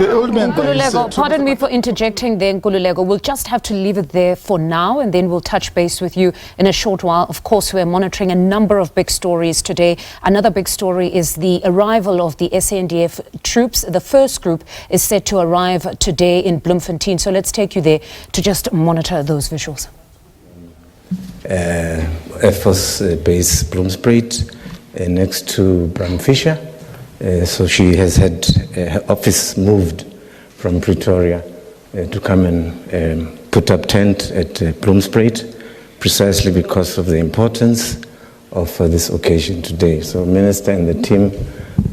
The old man there is, Nkululeko, pardon me for interjecting there, Nkululeko. We'll just have to leave it there for now, and then we'll touch base with you in a short while. Of course, we're monitoring a number of big stories today. Another big story is the arrival of the SANDF troops. The first group is set to arrive today in Bloemfontein. So let's take you there to just monitor those visuals. Air Force Base Bloemspruit, next to Bram Fisher. So she has had her office moved from Pretoria to come and put up tent at Bloemspruit, precisely because of the importance of this occasion today. So Minister and the team,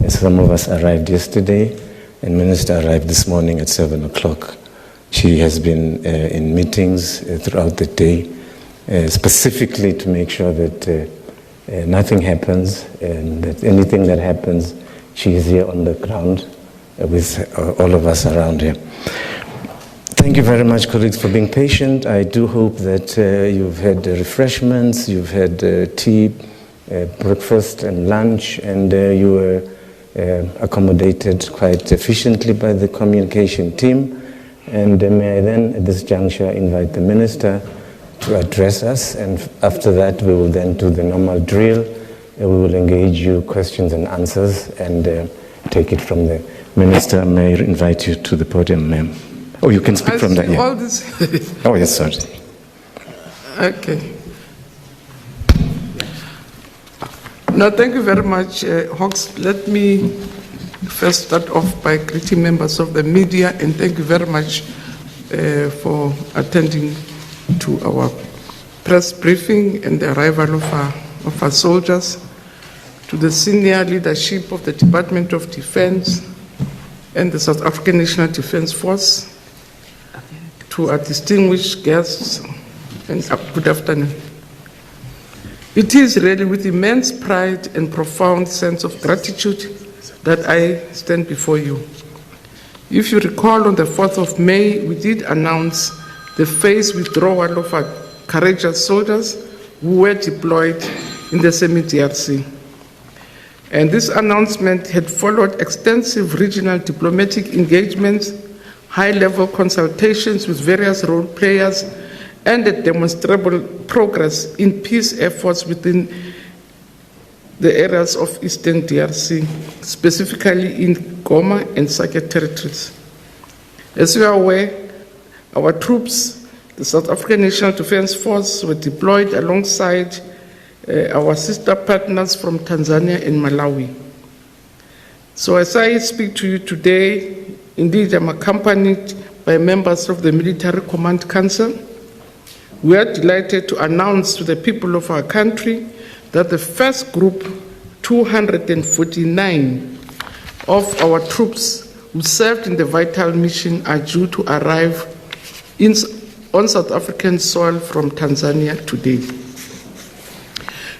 some of us arrived yesterday, and Minister arrived this morning at 7 o'clock. She has been in meetings throughout the day, specifically to make sure that nothing happens, and that anything that happens, she is here on the ground with all of us around here. Thank you very much, colleagues, for being patient. I do hope that you've had refreshments, you've had tea, breakfast and lunch, and you were accommodated quite efficiently by the communication team. And may I then, at this juncture, invite the Minister to address us, and after that we will then do the normal drill. We will engage you questions and answers and take it from the Minister. May I invite you to the podium, ma'am? Oh, you can speak from there. Yeah. All this. Oh, yes, sorry. Okay. No, thank you very much, Hawks. Let me first start off by greeting members of the media, and thank you very much for attending to our press briefing and the arrival of our soldiers, to the senior leadership of the Department of Defense and the South African National Defense Force, to our distinguished guests, and good afternoon. It is really with immense pride and profound sense of gratitude that I stand before you. If you recall, on the 4th of May, we did announce the phased withdrawal of our courageous soldiers who were deployed in the semi-DRC. And this announcement had followed extensive regional diplomatic engagements, high-level consultations with various role players, and a demonstrable progress in peace efforts within the areas of Eastern DRC, specifically in Goma and Sake territories. As you are aware, our troops, the South African National Defense Force, were deployed alongside our sister partners from Tanzania and Malawi. So as I speak to you today, indeed I'm accompanied by members of the Military Command Council. We are delighted to announce to the people of our country that the first group, 249 of our troops who served in the vital mission, are due to arrive on South African soil from Tanzania today.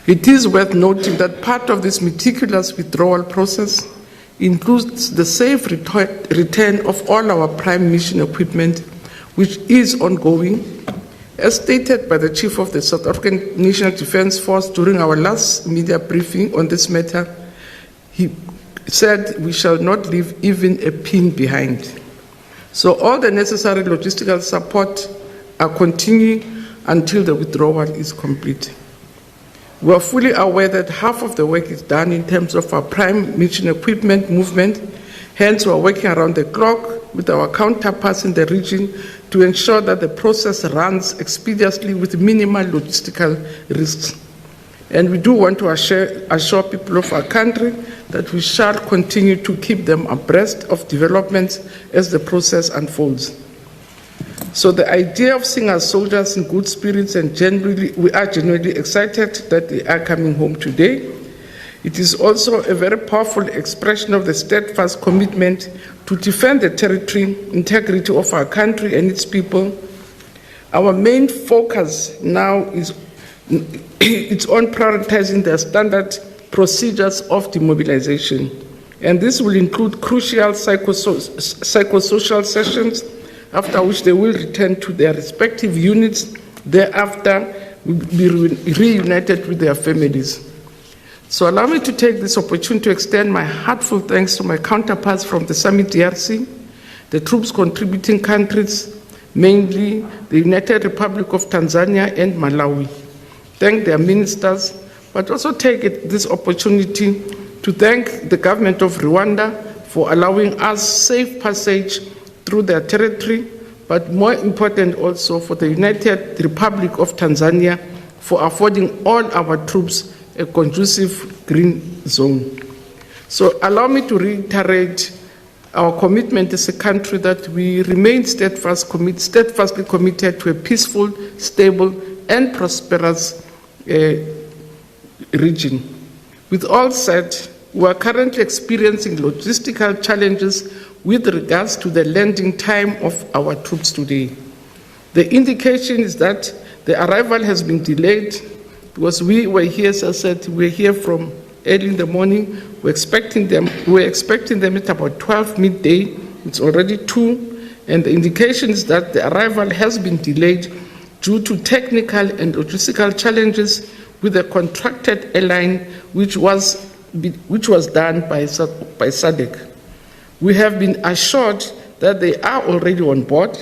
It is worth noting that part of this meticulous withdrawal process includes the safe return of all our prime mission equipment, which is ongoing. As stated by the Chief of the South African National Defense Force during our last media briefing on this matter, he said we shall not leave even a pin behind. So all the necessary logistical support are continuing until the withdrawal is complete. We are fully aware that half of the work is done in terms of our prime mission equipment movement. Hence, we are working around the clock with our counterparts in the region to ensure that the process runs expeditiously with minimal logistical risks. And we do want to assure people of our country that we shall continue to keep them abreast of developments as the process unfolds. So the idea of seeing our soldiers in good spirits, and we are genuinely excited that they are coming home today. It is also a very powerful expression of the steadfast commitment to defend the territory integrity of our country and its people. Our main focus now is on prioritizing the standard procedures of demobilization. And this will include crucial psychosocial sessions, after which they will return to their respective units. Thereafter, will be reunited with their families. So allow me to take this opportunity to extend my heartfelt thanks to my counterparts from the Summit DRC The troops contributing countries, mainly the United Republic of Tanzania and Malawi. Thank their ministers, but also take this opportunity to thank the government of Rwanda for allowing us safe passage through their territory, but more important also for the United Republic of Tanzania for affording all our troops a conducive green zone. So allow me to reiterate our commitment as a country that we remain steadfastly committed to a peaceful, stable, and prosperous region. With all said, we are currently experiencing logistical challenges with regards to the landing time of our troops today. The indication is that the arrival has been delayed because we were here, as I said, we were here from early in the morning. We're expecting them at about 12 midday. It's already 2, and the indication is that the arrival has been delayed due to technical and logistical challenges with the contracted airline, which was done by SADC. We have been assured that they are already on board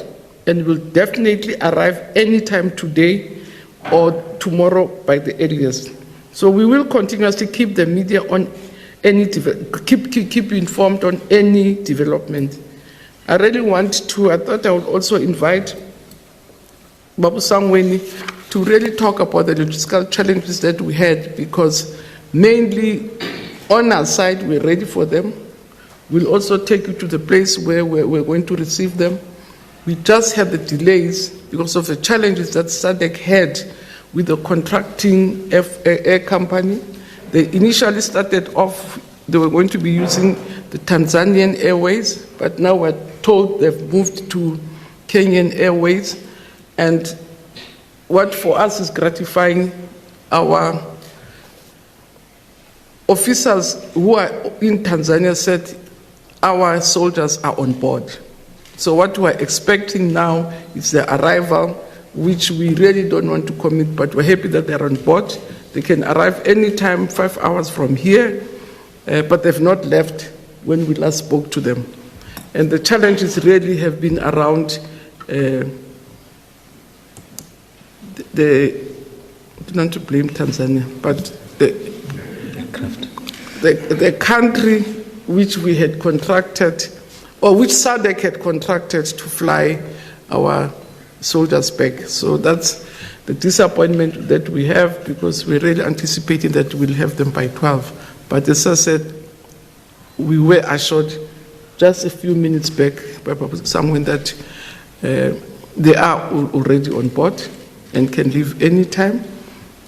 and will definitely arrive anytime today or tomorrow by the earliest. So we will continuously keep the media on any keep you informed on any development. I thought I would also invite Babu Sangweni to really talk about the logistical challenges that we had, because mainly on our side we're ready for them. We'll also take you to the place where we're going to receive them. We just had the delays because of the challenges that SADC had with the contracting air company. They initially started off, they were going to be using the Tanzanian Airways, but now we're told they've moved to Kenyan Airways. And what for us is gratifying, our officers who are in Tanzania said our soldiers are on board. So what we're expecting now is the arrival, which we really don't want to commit, but we're happy that they're on board. They can arrive anytime, 5 hours from here, but they've not left when we last spoke to them. And the challenges really have been around not to blame Tanzania, but the country which we had contracted, or which SADC had contracted to fly our soldiers back. So that's the disappointment that we have, because we're really anticipating that we'll have them by 12. But as I said, we were assured just a few minutes back by someone that they are already on board and can leave anytime.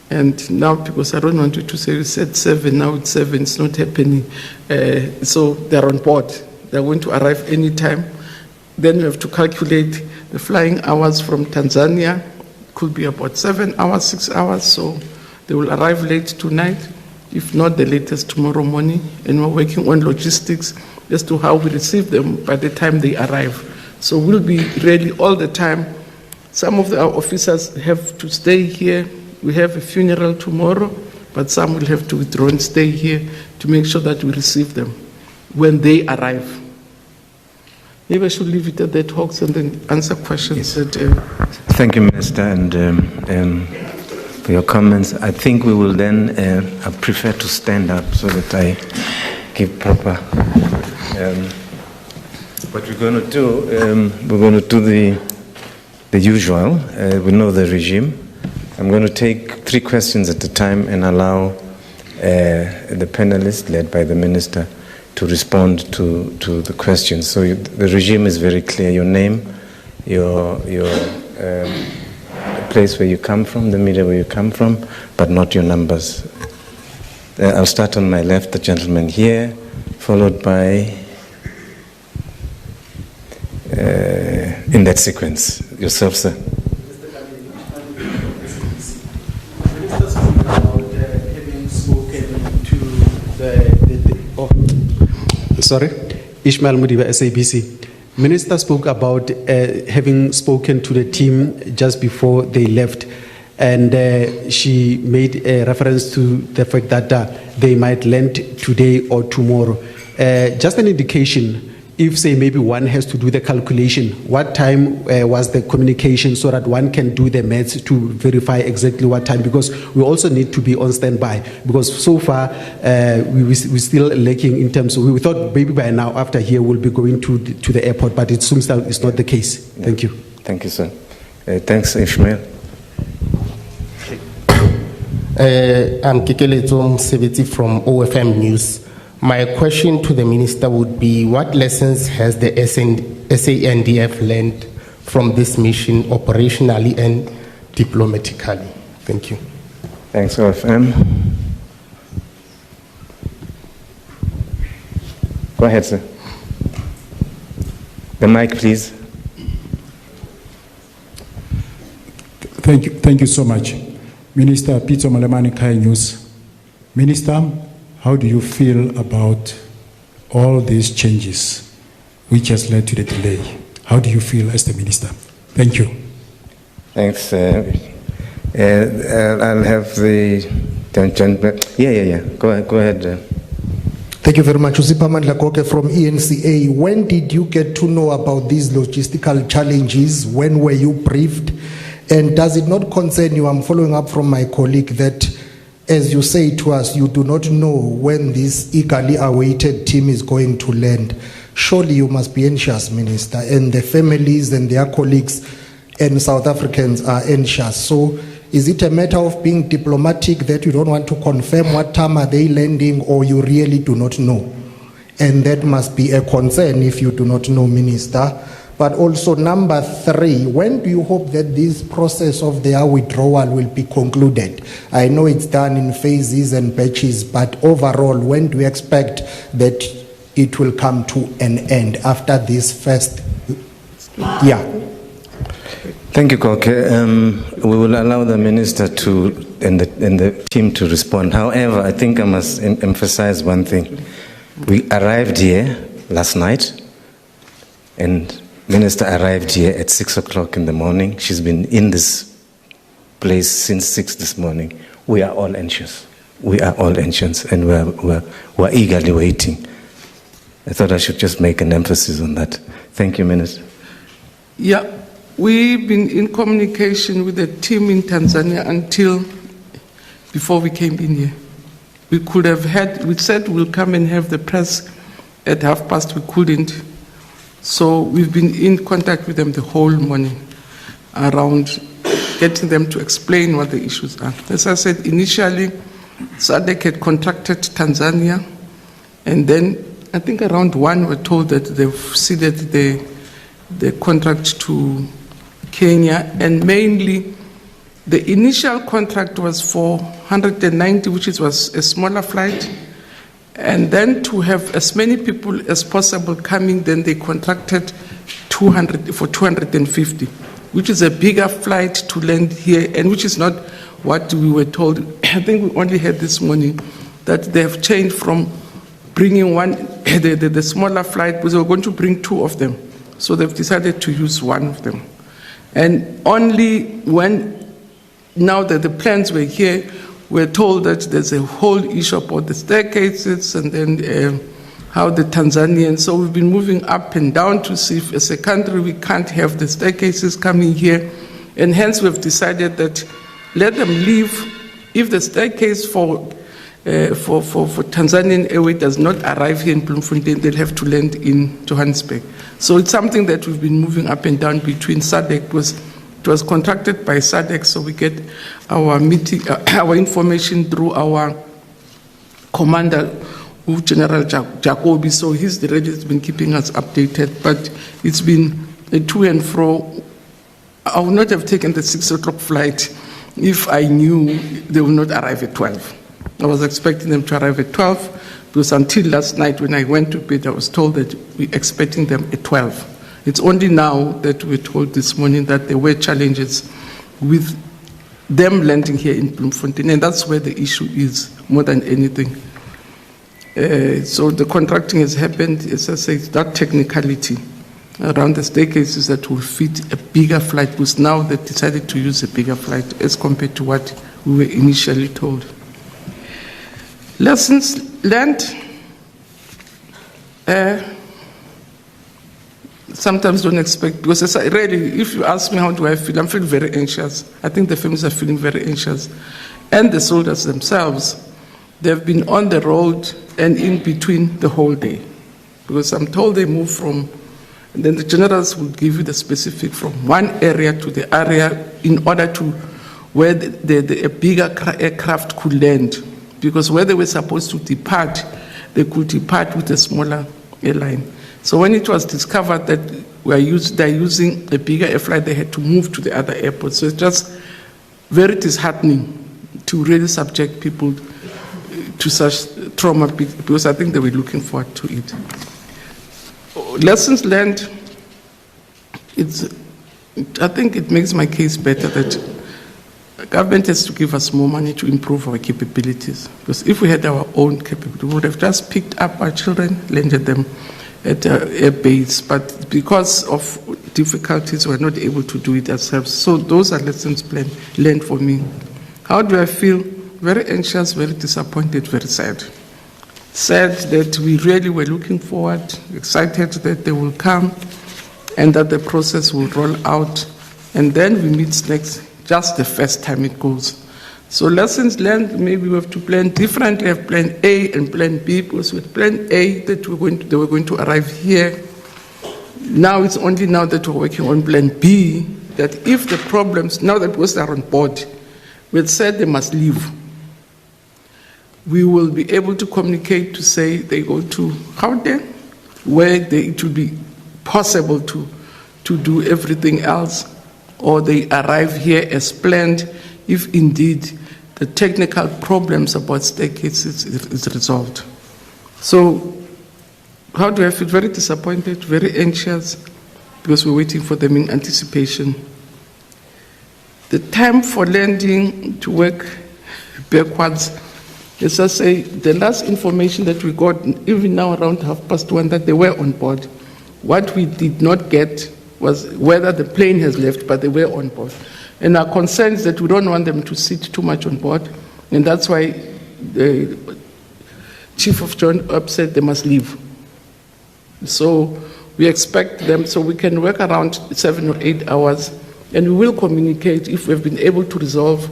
And now, because I don't want you to say you said 7, now it's 7, it's not happening. So they're on board. They're going to arrive anytime. Then we have to calculate the flying hours from Tanzania. Could be about 7 hours, 6 hours. So they will arrive late tonight, if not the latest tomorrow morning. And we're working on logistics as to how we receive them by the time they arrive. So we'll be ready all the time. Some of our officers have to stay here. We have a funeral tomorrow, but some will have to withdraw and stay here to make sure that we receive them when they arrive. Maybe I should leave it at that, Hawks, and then answer questions. Yes. Thank you, Minister, and for your comments. I think we will then, I prefer to stand up so that I give proper. What we're going to do, the usual. We know the regime. I'm going to take 3 questions at a time and allow the panelists, led by the Minister, to respond to the questions. So the regime is very clear: your name, your place where you come from, the media where you come from, but not your numbers. I'll start on my left, the gentleman here, followed by, in that sequence, yourself, sir. Ishmael Mudiba, SABC. Minister spoke about having spoken to the team just before they left, and she made a reference to the fact that they might land today or tomorrow. Just an indication, if, say, maybe one has to do the calculation, what time was the communication so that one can do the maths to verify exactly what time? Because we also need to be on standby. Because so far, we're still lacking in terms of, we thought maybe by now after here we'll be going to the airport, but it seems that it's not the case. Thank you. Thank you, sir. Thanks, Ishmael. I'm Kikeleto Mseveti from OFM News. My question to the minister would be, what lessons has the SANDF learned from this mission operationally and diplomatically? Thank you. Thanks, OFM. Go ahead, sir. The mic, please. Thank you so much. Minister Peter Molemani, Kai News. Minister, how do you feel about all these changes which has led to the delay? How do you feel as the minister? Thank you. Thanks. I'll have the gentleman. Yeah. Go ahead. Thank you very much. Usipa Mandlakoke from ENCA. When did you get to know about these logistical challenges? When were you briefed? And does it not concern you? I'm following up from my colleague that, as you say to us, you do not know when this eagerly awaited team is going to land. Surely you must be anxious, Minister, and the families and their colleagues and South Africans are anxious. So is it a matter of being diplomatic that you don't want to confirm what time are they landing, or you really do not know? And that must be a concern if you do not know, Minister. But also, number 3, when do you hope that this process of their withdrawal will be concluded? I know it's done in phases and batches, but overall, when do you expect that it will come to an end after this first? Yeah. Thank you, Koke. We will allow the minister and the team to respond. However, I think I must emphasize one thing. We arrived here last night, and Minister arrived here at 6 o'clock in the morning. She's been in this place since 6 this morning. We are all anxious. And we're eagerly waiting. I thought I should just make an emphasis on that. Thank you, Minister. Yeah, we've been in communication with the team in Tanzania until before we came in here. We said we'll come and have the press at past. We couldn't. So we've been in contact with them the whole morning around getting them to explain what the issues are. As I said, initially, SADC had contacted Tanzania, and then I think around 1 were told that they've ceded the contract to Kenya, and mainly the initial contract was for 190, which was a smaller flight. And then to have as many people as possible coming, then they contracted 200 for 250, which is a bigger flight to land here, and which is not what we were told. I think we only heard this morning that they have changed from bringing the smaller flight, because they were going to bring 2 of them. So they've decided to use 1 of them. And only when, now that the plans were here, we're told that there's a whole issue about the staircases and then how the Tanzanians, so we've been moving up and down to see if as a country we can't have the staircases coming here, and hence we've decided that let them leave. If the staircase for Tanzanian Airways does not arrive here in Bloemfontein, they'll have to land in Johannesburg. So it's something that we've been moving up and down between SADC. It was contracted by SADC, so we get our our information through our commander, General Jacobi. So he's the radio has been keeping us updated, but it's been a to and fro. I would not have taken the 6 o'clock flight if I knew they would not arrive at 12. I was expecting them to arrive at 12, because until last night when I went to bed, I was told that we're expecting them at 12. It's only now that we're told this morning that there were challenges with them landing here in Bloemfontein, and that's where the issue is more than anything. So the contracting has happened, as I say, it's that technicality around the staircases that will fit a bigger flight, because now they've decided to use a bigger flight as compared to what we were initially told. Lessons learned. sometimes don't expect, because really, if you ask me how do I feel, I'm feeling very anxious. I think the families are feeling very anxious. And the soldiers themselves, they've been on the road and in between the whole day. Because I'm told they move from, and then the generals will give you the specific from one area to the area in order to where a bigger aircraft could land. Because where they were supposed to depart, they could depart with a smaller airline. So when it was discovered that they're using a bigger air flight, they had to move to the other airport. So it's just very disheartening to really subject people to such trauma, because I think they were looking forward to it. Lessons learned, I think it makes my case better that the government has to give us more money to improve our capabilities. Because if we had our own capability, we would have just picked up our children, landed them at air base. But because of difficulties, we're not able to do it ourselves. So those are lessons learned for me. How do I feel? Very anxious, very disappointed, very sad. Sad that we really were looking forward, excited that they will come and that the process will roll out. And then we meet next, just the first time it goes. So lessons learned, maybe we have to plan differently. Have plan A and plan B, because with plan A that they were going to arrive here. Now it's only now that we're working on plan B, that if the problems, now that we are on board, we had said they must leave. We will be able to communicate to say they go to Gauteng, where it will be possible to do everything else, or they arrive here as planned if indeed the technical problems about staircases is resolved. So how do I feel? Very disappointed, very anxious, because we're waiting for them in anticipation. The time for landing to work backwards, let's just say the last information that we got, even now around 1:30, that they were on board. What we did not get was whether the plane has left, but they were on board. And our concern is that we don't want them to sit too much on board, and that's why the Chief of Joint Ops said they must leave. So we expect them, so we can work around 7 or 8 hours, and we will communicate if we've been able to resolve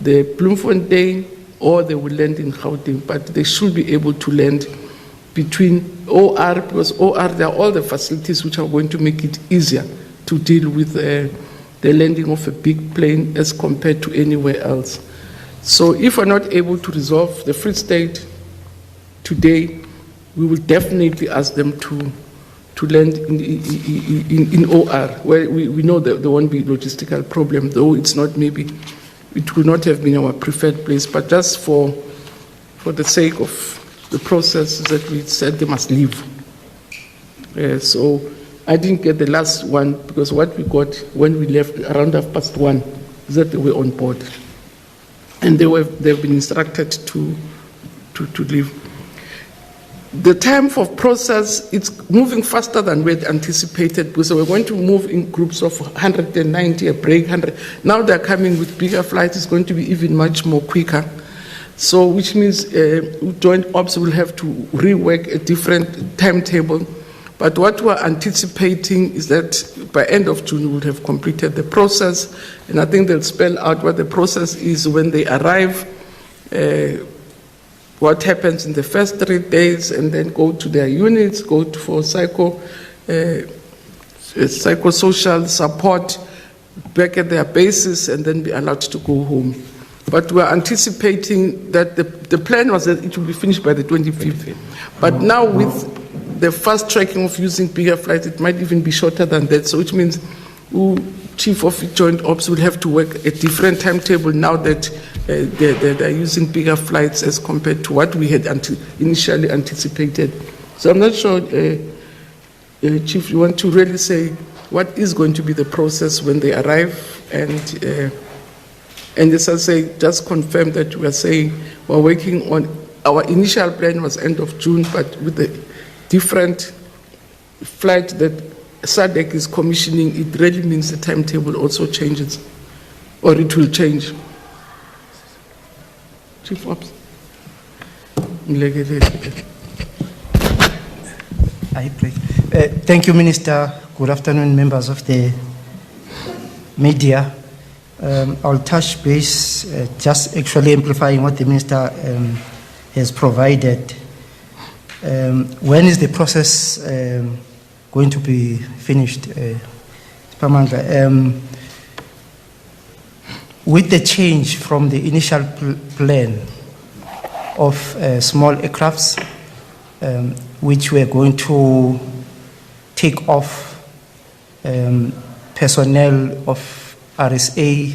the Bloemfontein, or they will land in Gauteng, but they should be able to land between OR, because OR, there are all the facilities which are going to make it easier to deal with the landing of a big plane as compared to anywhere else. So if we're not able to resolve the Free State today, we will definitely ask them to land in OR, where we know that there won't be logistical problem, though it's not maybe, it will not have been our preferred place, but just for the sake of the process that we said they must leave. So I didn't get the last one, because what we got when we left around 1:30 is that they were on board. And they've been instructed to leave. The time for process, it's moving faster than we had anticipated, because we're going to move in groups of 190, a break, 100. Now they're coming with bigger flights, it's going to be even much more quicker. So, which means Joint Ops will have to rework a different timetable. But what we're anticipating is that by end of June, we'll have completed the process. And I think they'll spell out what the process is when they arrive, what happens in the first 3 days, and then go to their units, go for psychosocial support back at their bases, and then be allowed to go home. But we're anticipating that the plan was that it will be finished by the 25th. But now with the fast tracking of using bigger flights, it might even be shorter than that. So which means Chief of Joint Ops will have to work a different timetable now that they're using bigger flights as compared to what we had initially anticipated. So I'm not sure, Chief, you want to really say what is going to be the process when they arrive, and as I say, just confirm that we are saying we're working on, our initial plan was end of June, but with the different flight that SADC is commissioning, it really means the timetable also changes, or it will change. Chief Ops. Thank you, Minister. Good afternoon, members of the media. I'll touch base, just actually amplifying what the Minister has provided. When is the process going to be finished? Pamanga, with the change from the initial plan of small aircrafts, which were going to take off personnel of RSA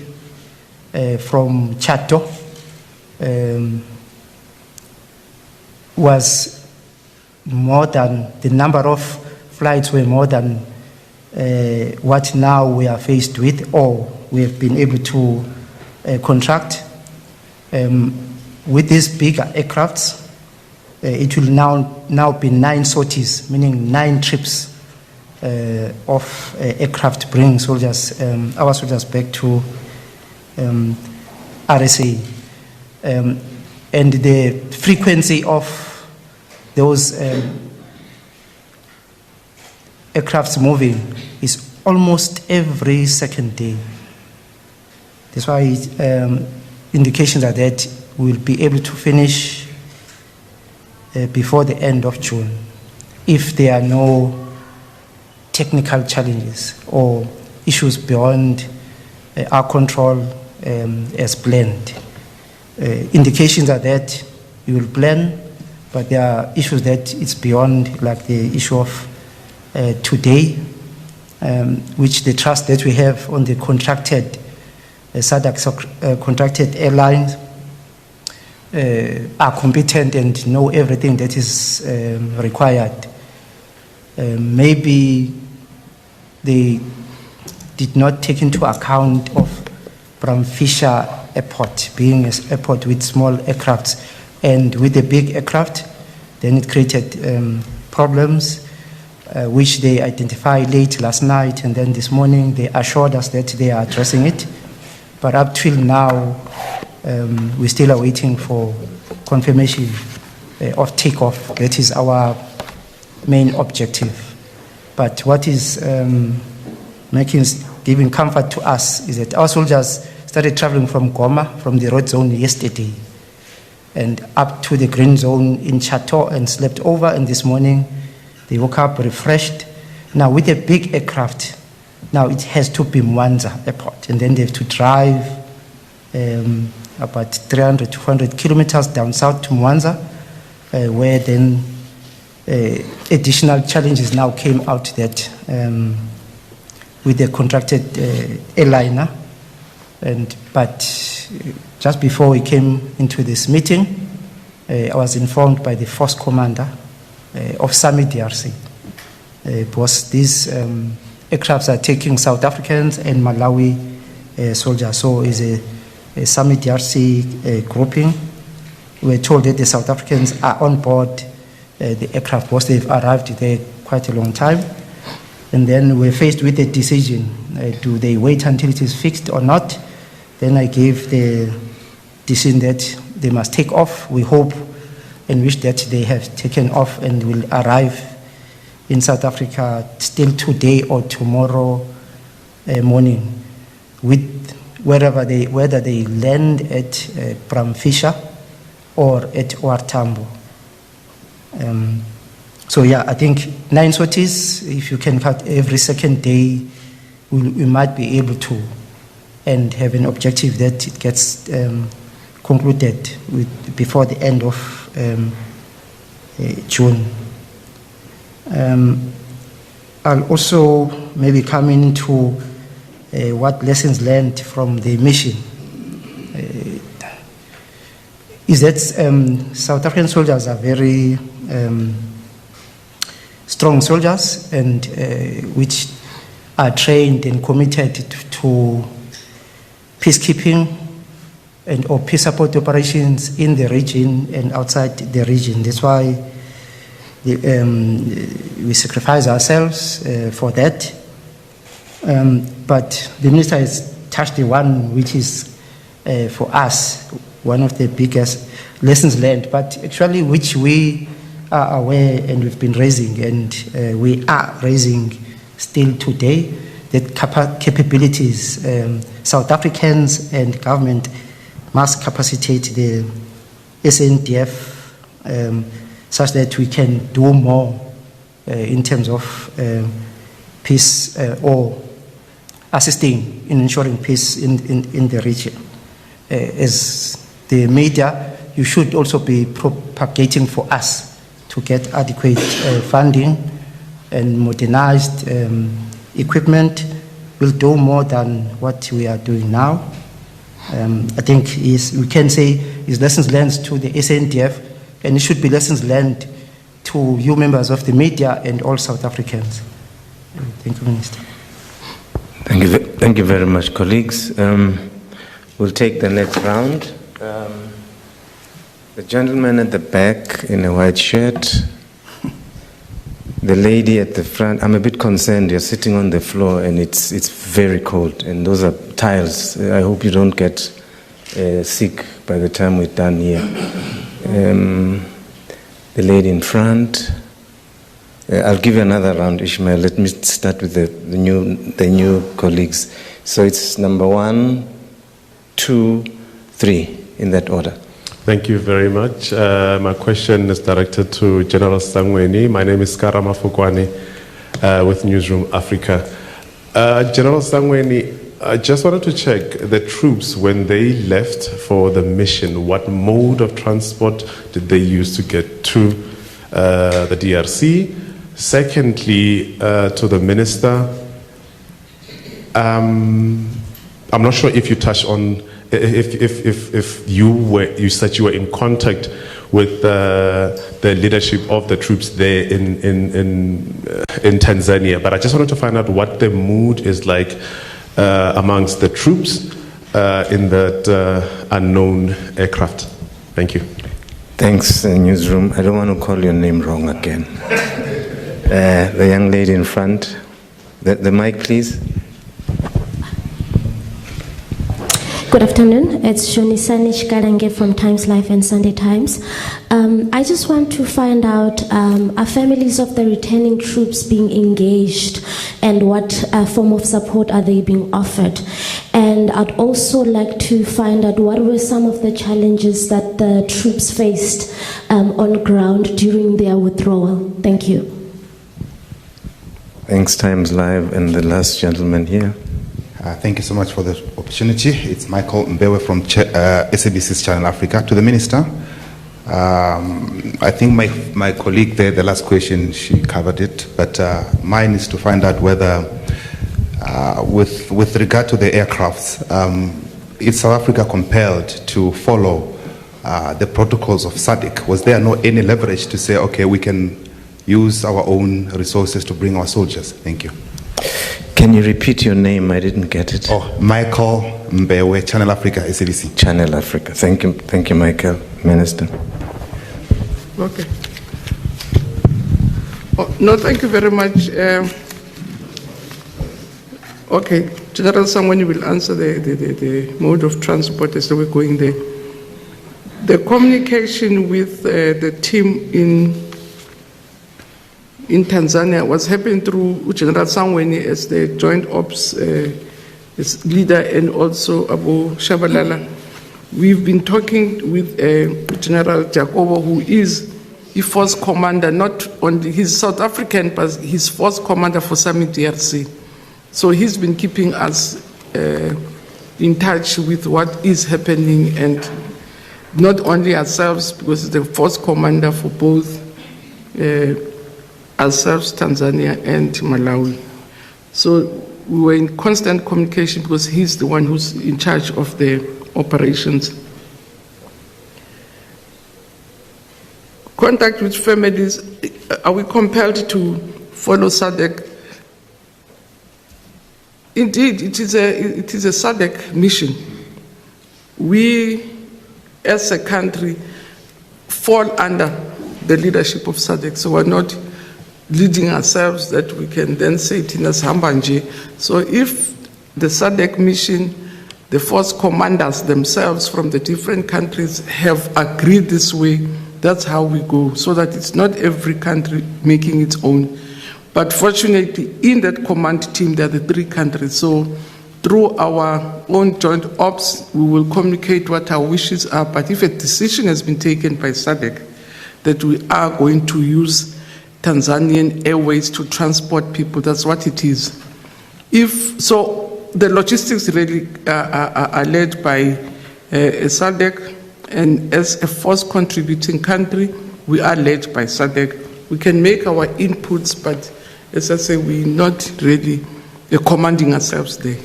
from Chato, was more than, the number of flights were more than what now we are faced with, or we have been able to contract. With these bigger aircrafts, it will now be 9 sorties, meaning 9 trips of aircraft bringing soldiers, our soldiers back to RSA. And the frequency of those aircrafts moving is almost every second day. That's why indications are that we will be able to finish before the end of June if there are no technical challenges or issues beyond our control as planned. Indications are that we will plan, but there are issues that it's beyond, like the issue of today, which the trust that we have on the contracted SADC contracted airlines are competent and know everything that is required. Maybe they did not take into account of Bramfisher Airport being an airport with small aircrafts, and with the big aircraft, then it created problems, which they identified late last night, and then this morning they assured us that they are addressing it. But up till now, we still are waiting for confirmation of takeoff. That is our main objective. But what is giving comfort to us is that our soldiers started traveling from Goma, from the red zone yesterday, and up to the green zone in Chateau and slept over, and this morning they woke up refreshed. Now with a big aircraft, now it has to be Mwanza Airport, and then they have to drive about 300 to 400 kilometers down south to Mwanza, where then additional challenges now came out that with the contracted airliner. But just before we came into this meeting, I was informed by the force commander of SAMI DRC, because these aircrafts are taking South Africans and Malawi soldiers. So it's a SAMI DRC grouping. We're told that the South Africans are on board the aircraft because they've arrived there quite a long time. And then we're faced with a decision, do they wait until it is fixed or not? Then I gave the decision that they must take off. We hope and wish that they have taken off and will arrive in South Africa still today or tomorrow morning, with whether they land at Bramfisher or at OR Tambo. So yeah, I think 9 sorties, if you can cut every second day, we might be able to, and have an objective that it gets concluded before the end of June. I'll also maybe come into what lessons learned from the mission. Is that South African soldiers are very strong soldiers, and which are trained and committed to peacekeeping and or peace support operations in the region and outside the region. That's why we sacrifice ourselves for that. But the minister has touched the one which is for us one of the biggest lessons learned, but actually which we are aware and we've been raising, and we are raising still today, that capabilities, South Africans and government must capacitate the SANDF such that we can do more in terms of peace or assisting in ensuring peace in the region. As the media, you should also be propagating for us to get adequate funding and modernized equipment. Will do more than what we are doing now. I think we can say is lessons learned to the SANDF, and it should be lessons learned to you members of the media and all South Africans. Thank you, Minister. Thank you very much, colleagues. We'll take the next round. The gentleman at the back in a white shirt. The lady at the front. I'm a bit concerned. You're sitting on the floor and it's very cold, and those are tiles. I hope you don't get sick by the time we're done here. The lady in front. I'll give you another round, Ishmael. Let me start with the new colleagues. So it's number 1, 2, 3 in that order. Thank you very much. My question is directed to General Sangweni. My name is Kara Mafukwane with Newsroom Africa. General Sangweni, I just wanted to check the troops, when they left for the mission, what mode of transport did they use to get to the DRC? Secondly, to the Minister, I'm not sure if you touched on if you said you were in contact with the leadership of the troops there in Tanzania, but I just wanted to find out what the mood is like amongst the troops in that unknown aircraft. Thank you. Thanks, Newsroom. I don't want to call your name wrong again. The young lady in front. The mic, please. Good afternoon. It's Shonisani Shikarange from Times Life and Sunday Times. I just want to find out, are families of the returning troops being engaged, and what form of support are they being offered? And I'd also like to find out what were some of the challenges that the troops faced on ground during their withdrawal. Thank you. Thanks, Times Live, and the last gentleman here. Thank you so much for the opportunity. It's Michael Mbewe from SABC's Channel Africa. To the Minister, I think my colleague there, the last question, she covered it, but mine is to find out whether, with regard to the aircrafts, is South Africa compelled to follow the protocols of SADC? Was there any leverage to say, okay, we can use our own resources to bring our soldiers? Thank you. Can you repeat your name? I didn't get it. Oh, Michael Mbewe, Channel Africa, SABC. Channel Africa. Thank you, Michael. Minister. Okay. Oh, no, thank you very much. Okay, General Sangweni will answer the mode of transport as we're going there. The communication with the team in Tanzania was happening through General Sangweni as the Joint Ops leader, and also Abu Shabalala. We've been talking with General Jacobo, who is the force commander, not only he's South African, but he's force commander for Summit DRC. So he's been keeping us in touch with what is happening, and not only ourselves, because the force commander for both ourselves, Tanzania and Malawi. So we were in constant communication because he's the one who's in charge of the operations. Contact with families, are we compelled to follow SADC? Indeed, it is a SADC mission. We, as a country, fall under the leadership of SADC, so we're not leading ourselves that we can then say Tinas Hambanje. So if the SADC mission, the force commanders themselves from the different countries have agreed this way, that's how we go, so that it's not every country making its own. But fortunately, in that command team, there are the 3 countries. So through our own joint ops, we will communicate what our wishes are. But if a decision has been taken by SADC that we are going to use Tanzanian airways to transport people, that's what it is. If so, the logistics really are led by SADC, and as a force contributing country, we are led by SADC. We can make our inputs, but as I say, we're not really commanding ourselves there.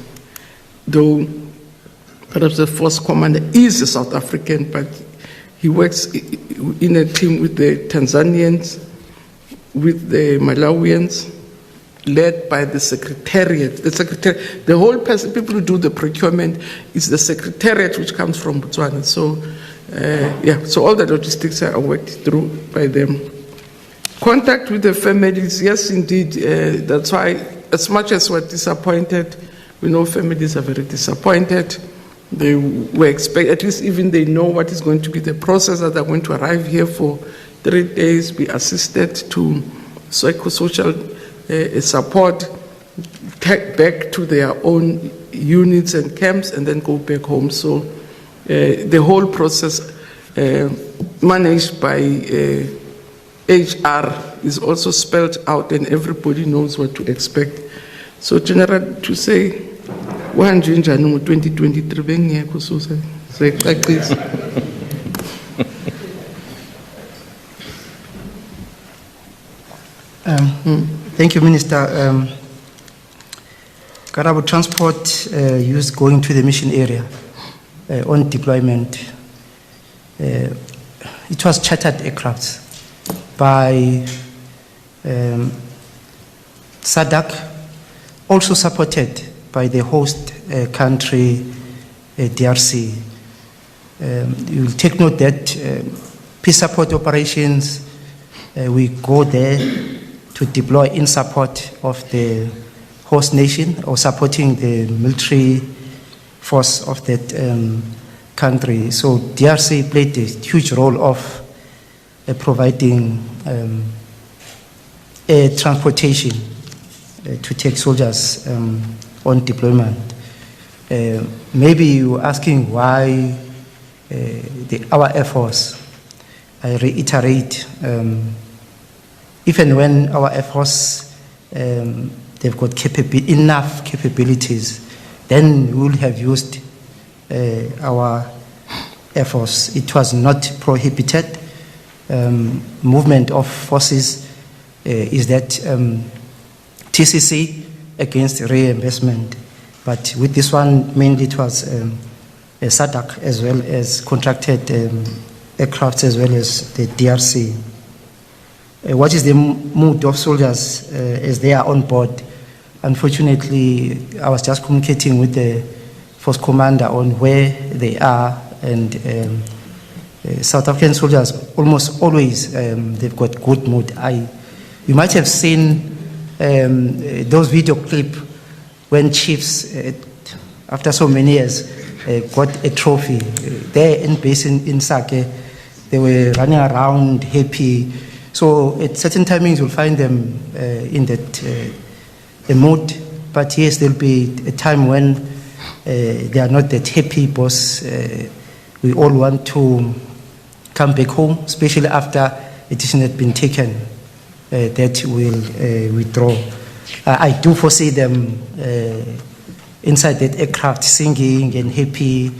Though perhaps the force commander is a South African, but he works in a team with the Tanzanians, with the Malawians, led by the secretariat. The whole person, people who do the procurement, is the secretariat which comes from Botswana. So, so all the logistics are worked through by them. Contact with the families, yes, indeed. That's why, as much as we're disappointed, we know families are very disappointed. They were at least even they know what is going to be the process, that they're going to arrive here for 3 days, be assisted to psychosocial support, take back to their own units and camps, and then go back home. So the whole process managed by HR is also spelled out, and everybody knows what to expect. So, General, to say, 2023 bengekho so sayixaqisa. Thank you, Minister. Karabo transport used going to the mission area on deployment. It was chartered aircrafts by SADC, also supported by the host country, DRC. You will take note that peace support operations, we go there to deploy in support of the host nation or supporting the military force of that country. So DRC played a huge role of providing air transportation to take soldiers on deployment. Maybe you're asking why our Air Force, I reiterate, even when our Air Force, they've got enough capabilities, then we will have used our Air Force. It was not prohibited. Movement of forces is that TCC against reimbursement. But with this one, mainly it was SADC as well as contracted aircraft as well as the DRC. What is the mood of soldiers as they are on board? Unfortunately, I was just communicating with the force commander on where they are, and South African soldiers almost always they've got good mood. You might have seen those video clips when chiefs, after so many years, got a trophy. There in base in Sake, they were running around happy. So at certain timings you'll find them in that mood. But yes, there'll be a time when they are not that happy, because we all want to come back home, especially after a decision had been taken that will withdraw. I do foresee them inside that aircraft singing and happy,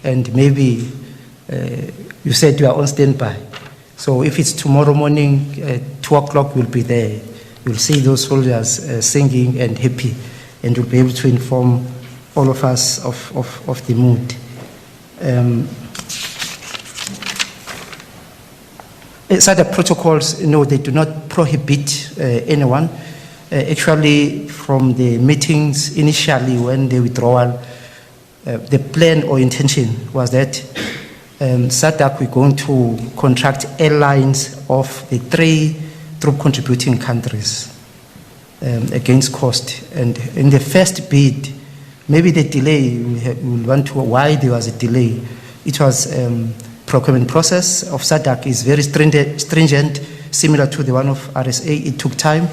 and maybe you said you are on standby. So if it's tomorrow morning, 2 o'clock, we'll be there. You'll see those soldiers singing and happy, and you'll be able to inform all of us of the mood. SADC protocols, no, they do not prohibit anyone. Actually, from the meetings initially when the withdrawal, the plan or intention was that SADC, we're going to contract airlines of the 3 troop contributing countries against cost. And in the first bid, maybe the delay, we'll want to, why there was a delay. It was procurement process of SADC is very stringent, similar to the one of RSA. It took time.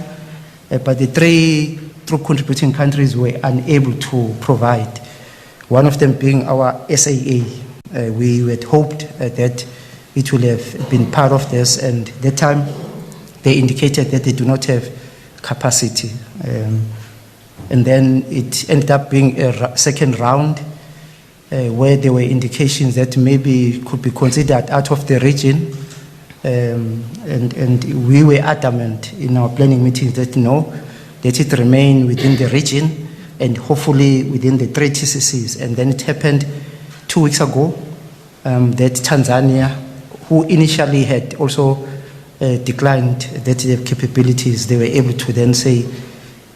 but the 3 troop contributing countries were unable to provide. One of them being our SAA. We had hoped that it would have been part of this, and at that time they indicated that they do not have capacity. And then it ended up being a second round where there were indications that maybe it could be considered out of the region. And we were adamant in our planning meetings that no, that it remain within the region and hopefully within the 3 TCCs. And then it happened 2 weeks ago that Tanzania, who initially had also declined that they have capabilities, they were able to then say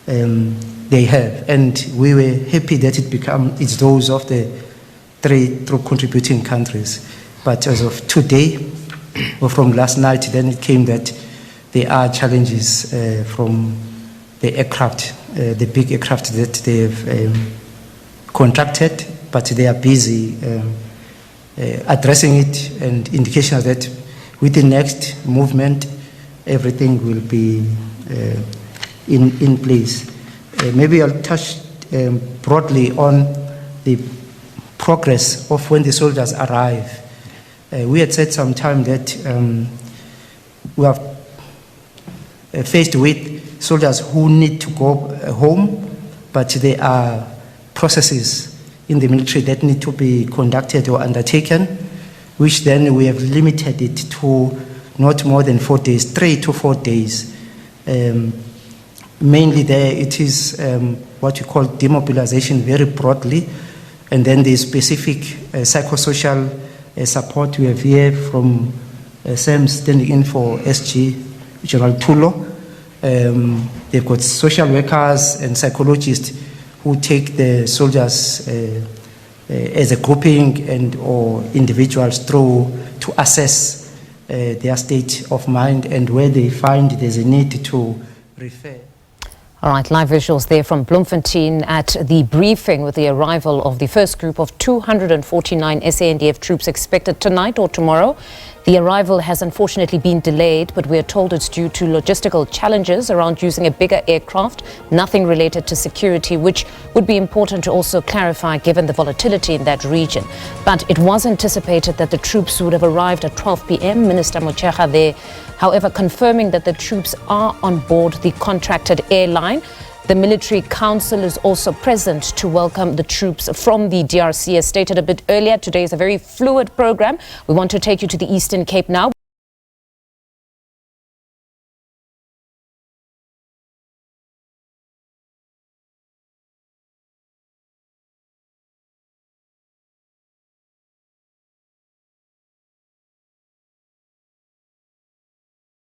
they have. And we were happy that it's those of the 3 troop contributing countries. But as of today, or from last night, then it came that there are challenges from the aircraft, the big aircraft that they have contracted, but they are busy addressing it, and indications that with the next movement, everything will be in place. Maybe I'll touch broadly on the progress of when the soldiers arrive. We had said sometime that we are faced with soldiers who need to go home, but there are processes in the military that need to be conducted or undertaken, which then we have limited it to not more than 4 days, 3 to 4 days. Mainly there it is what you call demobilization very broadly, and then the specific psychosocial support we have here from SAM standing in for SG, General Tulo. They've got social workers and psychologists who take the soldiers as a grouping and or individuals through to assess their state of mind, and where they find there's a need to refer. All right, live visuals there from Bloemfontein at the briefing with the arrival of the first group of 249 SANDF troops expected tonight or tomorrow. The arrival has unfortunately been delayed, but we are told it's due to logistical challenges around using a bigger aircraft, nothing related to security, which would be important to also clarify given the volatility in that region. But it was anticipated that the troops would have arrived at 12 p.m. Minister Mochega there, however, confirming that the troops are on board the contracted airline. The military council is also present to welcome the troops from the DRC. As stated a bit earlier, today is a very fluid program. We want to take you to the Eastern Cape now.